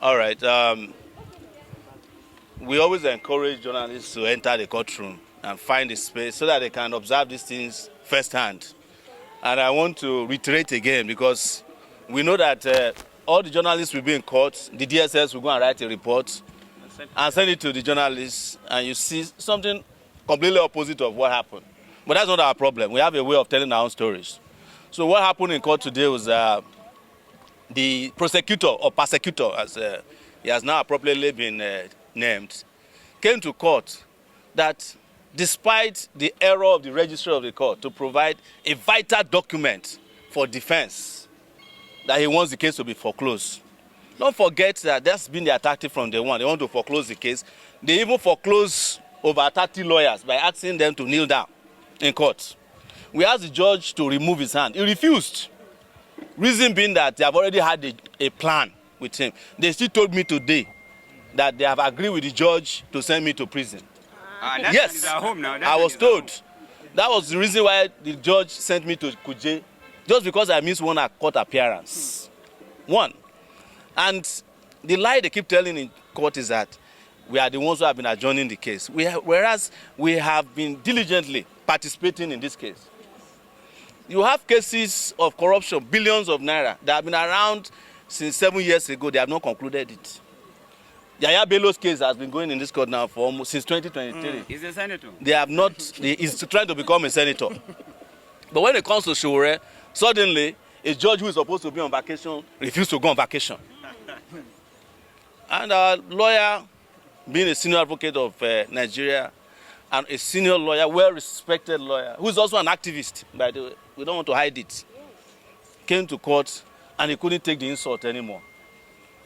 All right. We always encourage journalists to enter the courtroom and find a space so that they can observe these things firsthand. And I want to reiterate again, because we know that all the journalists will be in court, the DSS will go and write a report and send it to the journalists, and you see something completely opposite of what happened. But that's not our problem. We have a way of telling our own stories. So what happened in court today was the prosecutor, or persecutor, as he has now appropriately been named, came to court that despite the error of the registrar of the court to provide a vital document for defense, that he wants the case to be foreclosed. Don't forget that that's been the tactic from day one. They want to foreclose the case. They even foreclose over 30 lawyers by asking them to kneel down in court. We asked the judge to remove his hand. He refused. Reason being that they have already had a plan with him. They still told me today that they have agreed with the judge to send me to prison. Yes, I was told. That was the reason why the judge sent me to Kuje, just because I missed one court appearance. One. And the lie they keep telling in court is that we are the ones who have been adjourning the case, whereas we have been diligently participating in this case. You have cases of corruption, billions of naira, that have been around since 7 years ago. They have not concluded it. Yaya Bello's case has been going in this court now for almost since 2023. He's a senator. They have not, he's trying to become a senator. But when it comes to Sowore, suddenly a judge who is supposed to be on vacation refused to go on vacation. And our lawyer, being a senior advocate of Nigeria, and a senior lawyer, well-respected lawyer, who is also an activist, by the way, we don't want to hide it, came to court and he couldn't take the insult anymore.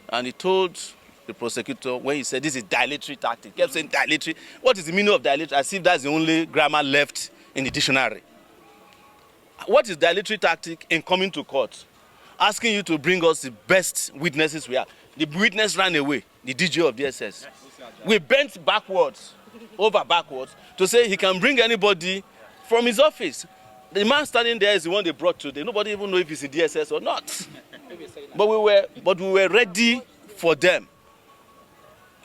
And he told the prosecutor, when he said this is dilatory tactic, he kept saying dilatory. What is the meaning of dilatory? As if that's the only grammar left in the dictionary. What is dilatory tactic in coming to court? Asking you to bring us the best witnesses we have. The witness ran away, the DG of DSS. We bent backwards, over backwards, to say he can bring anybody from his office. The man standing there is the one they brought today. Nobody even knows if he's in DSS or not. But we were ready for them.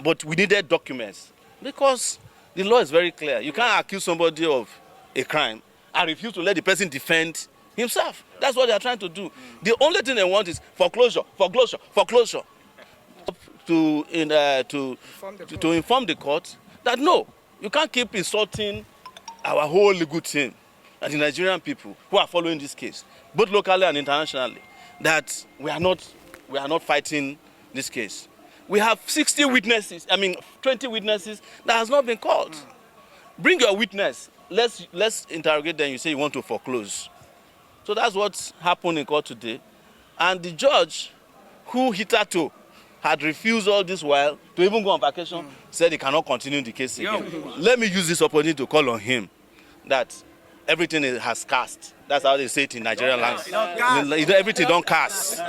But we needed documents, because the law is very clear. You can't accuse somebody of a crime and refuse to let the person defend himself. That's what they are trying to do. The only thing they want is foreclosure, foreclosure, foreclosure. To inform the court that no, you can't keep insulting our whole legal team and the Nigerian people who are following this case, both locally and internationally, that we are not fighting this case. We have 20 witnesses that has not been called. Bring your witness. Let's interrogate them. You say you want to foreclose. So that's what happened in court today. And the judge, who hitherto had refused all this while to even go on vacation, said he cannot continue the case again. Let me use this opportunity to call on him that everything has cast. That's how they say it in Nigerian language. Everything don't cast.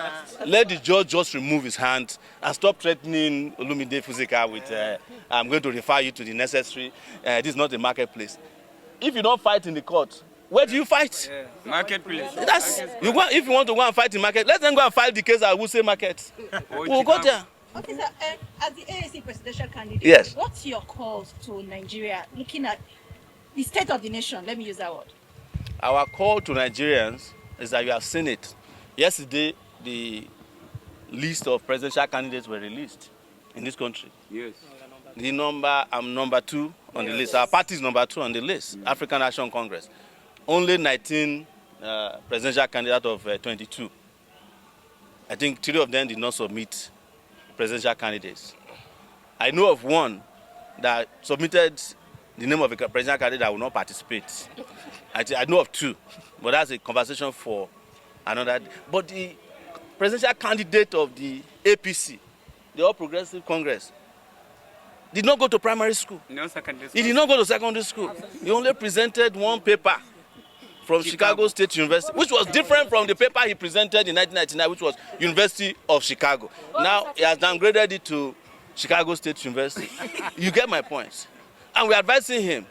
Let the judge just remove his hand and stop threatening Olumide Fuzika with, I'm going to refer you to the necessary, this is not a marketplace. If you don't fight in the court, where do you fight? Marketplace. If you want to go and fight in market, let them go and file the case at Wuse Market. We'll go there. Okay, sir. As the AAC presidential candidate, yes, what's your calls to Nigeria, looking at the state of the nation? Let me use that word. Our call to Nigerians is that you have seen it. Yesterday, the list of presidential candidates were released in this country. Yes. I'm number 2 on the list. Our party is number 2 on the list, African National Congress. Only 19 presidential candidates of 22. I think 3 of them did not submit presidential candidates. I know of one that submitted the name of a presidential candidate that will not participate. I know of 2, but that's a conversation for another. But the presidential candidate of the APC, the All Progressive Congress, did not go to primary school. No secondary school. He did not go to secondary school. He only presented one paper from Chicago State University, which was different from the paper he presented in 1999, which was University of Chicago. Now he has downgraded it to Chicago State University. You get my point. And we're advising him,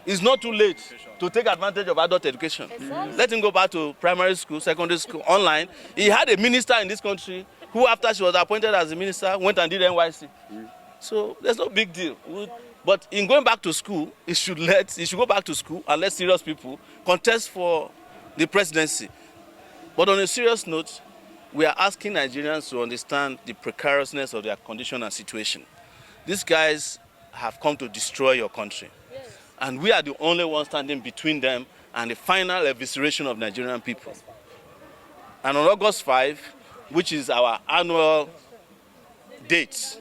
it's not too late to take advantage of adult education. Let him go back to primary school, secondary school, online. He had a minister in this country who after she was appointed as a minister went and did NYC. So there's no big deal. But in going back to school, he should go back to school and let serious people contest for the presidency. But on a serious note, we are asking Nigerians to understand the precariousness of their condition and situation. These guys have come to destroy your country. Yes. And we are the only ones standing between them and the final evisceration of Nigerian people. And on August 5, which is our annual date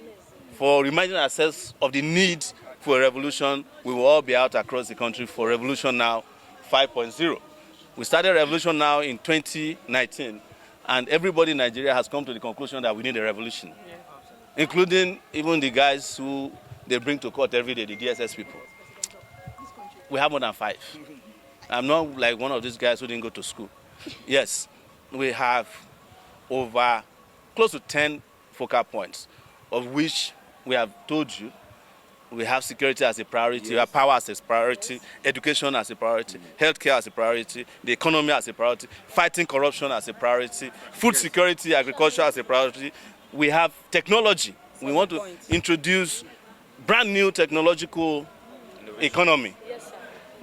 for reminding ourselves of the need for a revolution, we will all be out across the country for Revolution Now 5.0. We started Revolution Now in 2019, and everybody in Nigeria has come to the conclusion that we need a revolution, including even the guys who they bring to court every day, the DSS people. We have more than 5. I'm not like one of these guys who didn't go to school. Yes, we have over close to 10 focal points, of which we have told you we have security as a priority, we have power as a priority, education as a priority, healthcare as a priority, the economy as a priority, fighting corruption as a priority, food security, agriculture as a priority. We have technology. We want to introduce brand new technological economy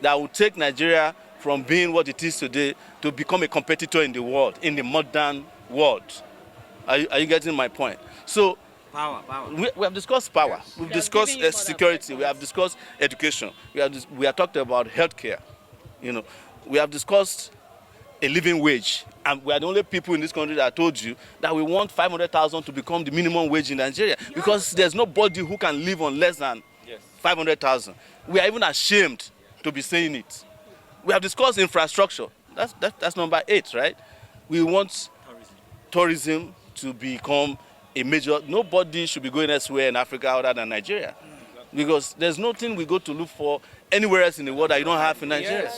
that will take Nigeria from being what it is today to become a competitor in the world, in the modern world. Are you getting my point? So, power. We have discussed power. Yes. We've discussed security. We have discussed education. We have talked about healthcare. You know, we have discussed a living wage, and we are the only people in this country that told you that we want 500,000 to become the minimum wage in Nigeria, because there's nobody who can live on less than 500,000. We are even ashamed to be saying it. We have discussed infrastructure. That's number 8, right? We want tourism to become a major. Nobody should be going elsewhere in Africa other than Nigeria, because there's nothing we go to look for anywhere else in the world that you don't have in Nigeria.